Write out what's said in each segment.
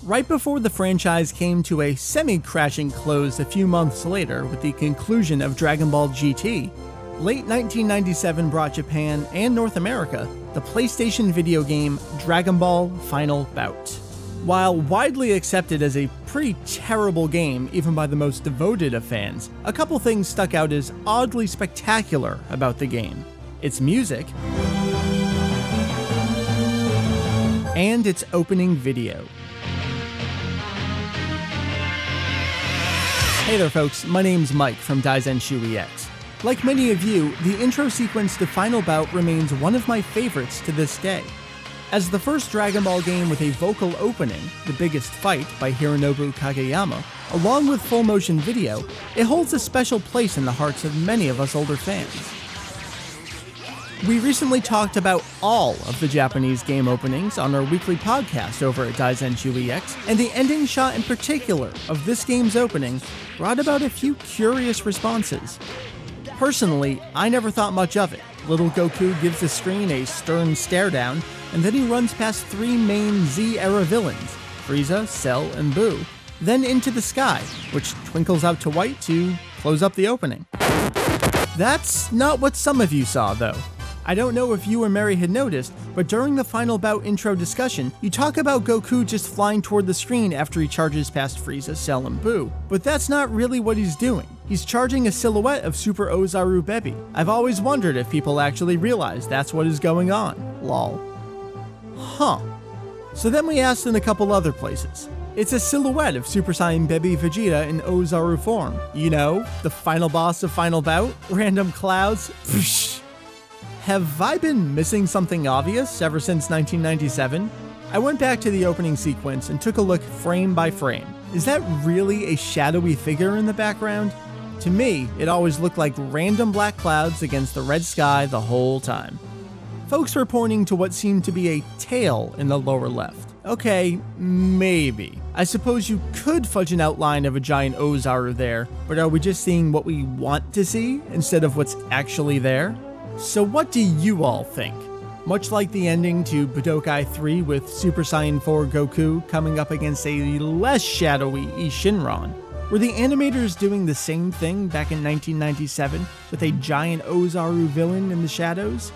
right before the franchise came to a semi-crashing close a few months later with the conclusion of Dragon Ball GT, late 1997 brought Japan and North America the PlayStation video game Dragon Ball Final Bout. While widely accepted as a pretty terrible game even by the most devoted of fans, a couple things stuck out as oddly spectacular about the game. Its music, and its opening video. Hey there folks, my name's Mike from Daizenshuu EX. Like many of you, the intro sequence to Final Bout remains one of my favorites to this day. As the first Dragon Ball game with a vocal opening, The Biggest Fight by Hironobu Kageyama, along with full motion video, it holds a special place in the hearts of many of us older fans. We recently talked about all of the Japanese game openings on our weekly podcast over at Daizenshuu EX, and the ending shot in particular of this game's opening brought about a few curious responses. Personally, I never thought much of it. Little Goku gives the screen a stern stare down, and then he runs past three main Z-era villains, Frieza, Cell, and Bout, then into the sky, which twinkles out to white to close up the opening. That's not what some of you saw, though. I don't know if you or Mary had noticed, but during the Final Bout intro discussion, you talk about Goku just flying toward the screen after he charges past Frieza, Cell, and Bout, but that's not really what he's doing. He's charging a silhouette of Super Ozaru Bebi. I've always wondered if people actually realize that's what is going on. Lol. Huh. So then we asked in a couple other places. It's a silhouette of Super Saiyan Bebi Vegeta in Ozaru form. You know, the final boss of Final Bout? Random clouds? Psh. Have I been missing something obvious ever since 1997? I went back to the opening sequence and took a look frame by frame. Is that really a shadowy figure in the background? To me, it always looked like random black clouds against the red sky the whole time. Folks were pointing to what seemed to be a tail in the lower left. Okay, maybe. I suppose you could fudge an outline of a giant Ozaru there, but are we just seeing what we want to see instead of what's actually there? So what do you all think? Much like the ending to Budokai 3 with Super Saiyan 4 Goku coming up against a less shadowy Ishinran, were the animators doing the same thing back in 1997 with a giant Ozaru villain in the shadows?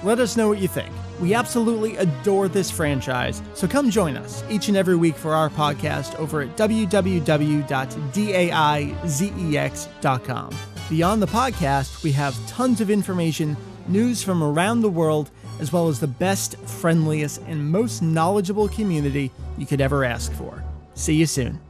Let us know what you think. We absolutely adore this franchise, so come join us each and every week for our podcast over at www.daizex.com. Beyond the podcast, we have tons of information, news from around the world, as well as the best, friendliest, and most knowledgeable community you could ever ask for. See you soon.